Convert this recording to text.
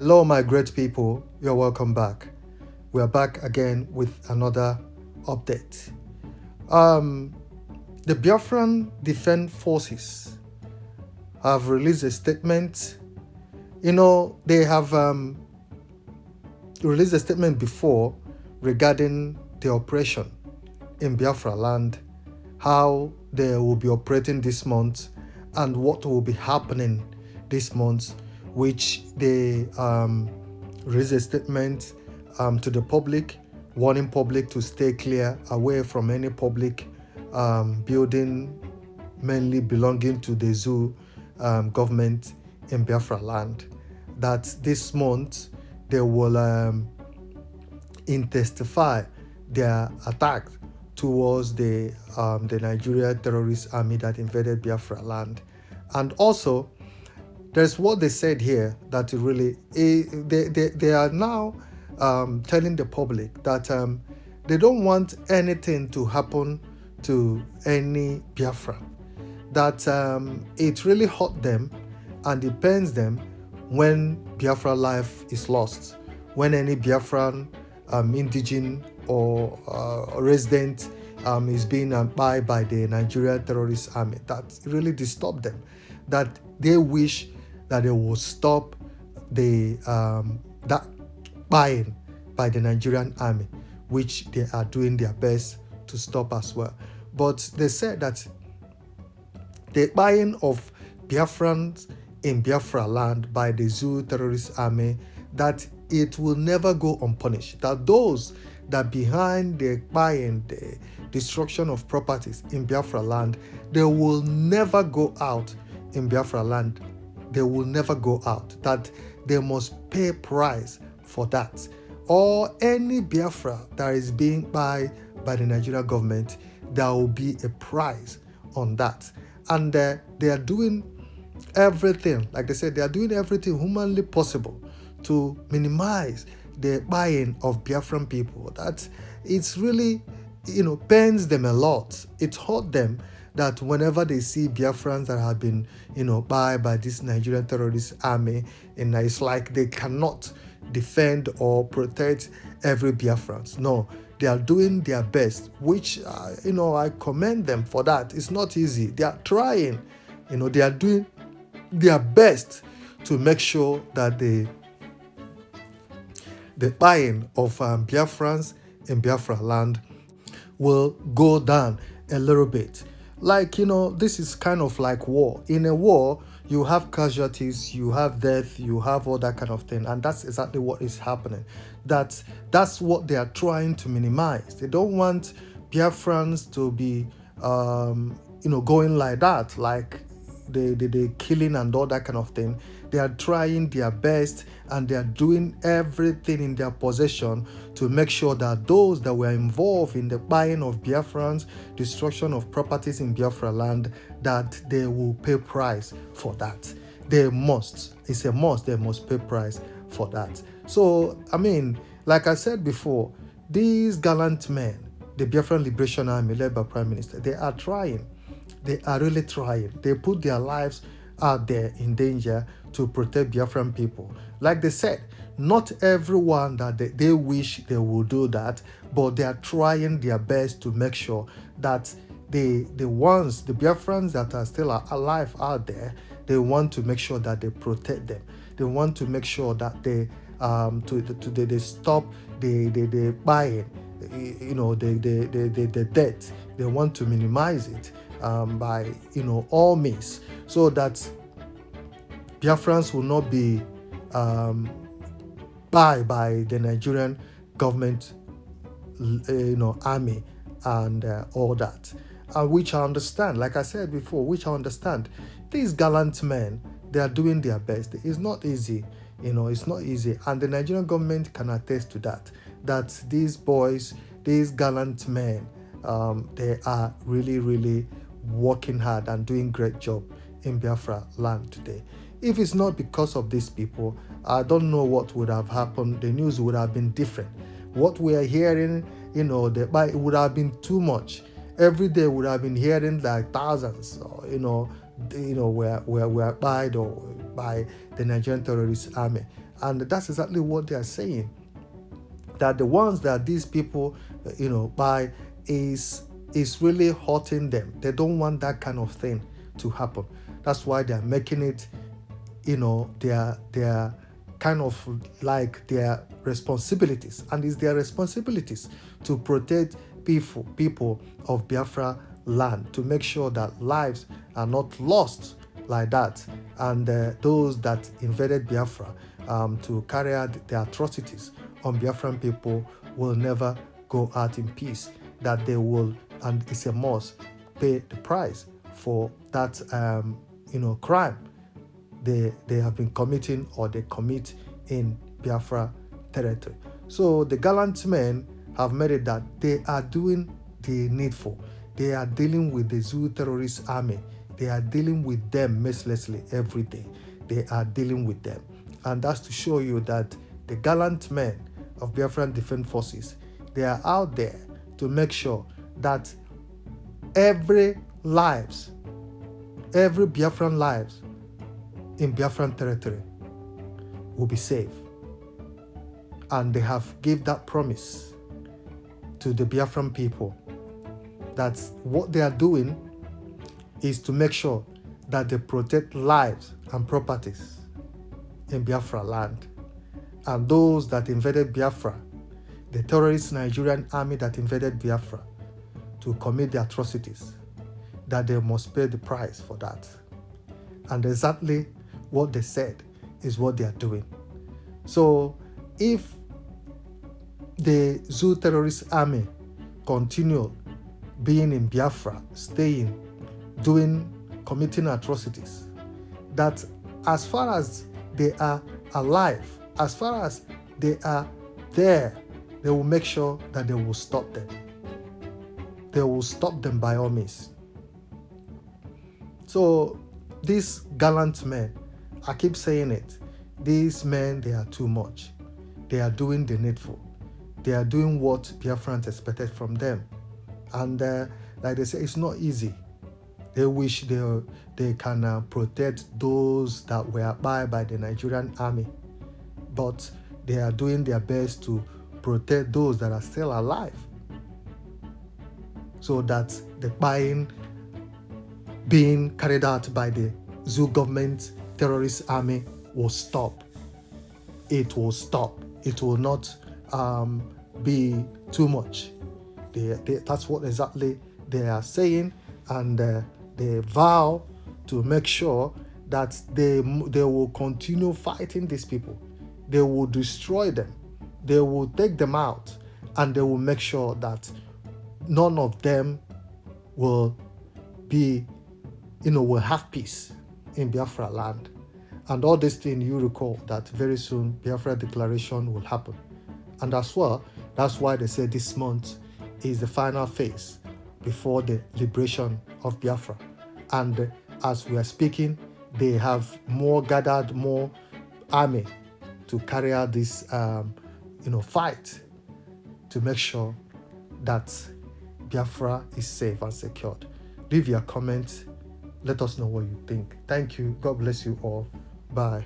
Hello, my great people. You're welcome back. We are back again with another update. The Biafran Defense Forces have released a statement. They have released a statement before regarding the operation in Biafra land, how they will be operating this month, and what will be happening this month, which they released a statement to the public, warning public to stay clear away from any public building mainly belonging to the zoo government in Biafra land. That this month they will intensify their attack towards the Nigeria terrorist army that invaded Biafra land. And also, there's what they said here that really, they are now telling the public that they don't want anything to happen to any Biafran. That it really hurt them and it pains them when Biafra life is lost, when any Biafran indigene or resident is being Kpai by the Nigeria terrorist army. That really disturbed them. That they wish that they will stop the that buying by the Nigerian army, which they are doing their best to stop as well. But they said that the buying of Biafrans in Biafra land by the zoo terrorist army, that it will never go unpunished. That those that behind the buying, the destruction of properties in Biafra land, they will never go out in Biafra land. They will never go out. That they must pay price for that. Or any Biafra that is being bought by the Nigerian government, there will be a price on that. And they are doing everything, like they said, they are doing everything humanly possible to minimize the buying of Biafran people. That it's really, pains them a lot. It hurt them that whenever they see Biafrans that have been, bought by this Nigerian terrorist army, and it's like they cannot defend or protect every Biafrans. No, they are doing their best, which, I commend them for that. It's not easy. They are trying, they are doing their best to make sure that the buying of Biafrans in Biafra land will go down a little bit. Like, this is kind of like war. In a war, you have casualties, you have death, you have all that kind of thing. And that's exactly what is happening. That's what they are trying to minimize. They don't want Biafrans to be, going like that, like the killing and all that kind of thing. They are trying their best and they are doing everything in their possession to make sure that those that were involved in the buying of Biafrans, destruction of properties in Biafra land, that they will pay price for that. They must. It's a must. They must pay price for that. So, like I said before, these gallant men, the Biafran Liberation Army led by Prime Minister, they are trying. They are really trying. They put their lives out there in danger to protect Biafran people. Like they said, not everyone that they wish they will do that, but they are trying their best to make sure that the Biafrans that are still alive out there, they want to make sure that they protect them. They want to make sure that they they stop the buying, the debt. They want to minimize it by all means, so that Biafrans will not be bought by the Nigerian government, army and all that. Which I understand, like I said before, which I understand. These gallant men, they are doing their best. It's not easy, it's not easy. And the Nigerian government can attest to that, that these boys, these gallant men, they are really, really working hard and doing great job in Biafra land today. If it's not because of these people, I don't know what would have happened. The news would have been different. What we are hearing, it would have been too much. Every day would have been hearing like thousands, were by the Nigerian terrorist army. And that's exactly what they are saying. That the ones that these people, buy is really hurting them. They don't want that kind of thing to happen. That's why they are making it, their kind of like their responsibilities, and it's their responsibilities to protect people of Biafra land, to make sure that lives are not lost like that, and those that invaded Biafra to carry out the atrocities on Biafran people will never go out in peace. That they will, and it's a must, pay the price for that crime they have been committing, or they commit in Biafra territory. So the gallant men have made it that they are doing the needful. They are dealing with the Zoo terrorist army. They are dealing with them mercilessly every day. They are dealing with them. And that's to show you that the gallant men of Biafran Defense Forces, they are out there to make sure that every Biafran lives in Biafran territory will be safe. And they have give that promise to the Biafran people that what they are doing is to make sure that they protect lives and properties in Biafra land. And those that invaded Biafra, the terrorist Nigerian army that invaded Biafra to commit the atrocities, that they must pay the price for that. And exactly what they said is what they are doing. So if the Zoo terrorist army continue being in Biafra, staying, committing atrocities, that as far as they are alive, as far as they are there, they will make sure that they will stop them. They will stop them by all means. So these gallant men, I keep saying it, these men, they are too much. They are doing the needful. They are doing what Biafrans expected from them. And like they say, it's not easy. They wish they can protect those that were by the Nigerian army. But they are doing their best to protect those that are still alive, so that the Kpai being carried out by the Zoo government terrorist army will stop. It will stop. It will not be too much. That's what exactly they are saying, and they vow to make sure that they will continue fighting these people. They will destroy them. They will take them out, and they will make sure that none of them will be, will have peace in Biafra land. And all this thing, you recall that very soon Biafra declaration will happen. And as well, that's why they say this month is the final phase before the liberation of Biafra. And as we are speaking, they have gathered more army to carry out this fight to make sure that Biafra is safe and secured. Leave your comments. Let us know what you think. Thank you. God bless you all. Bye.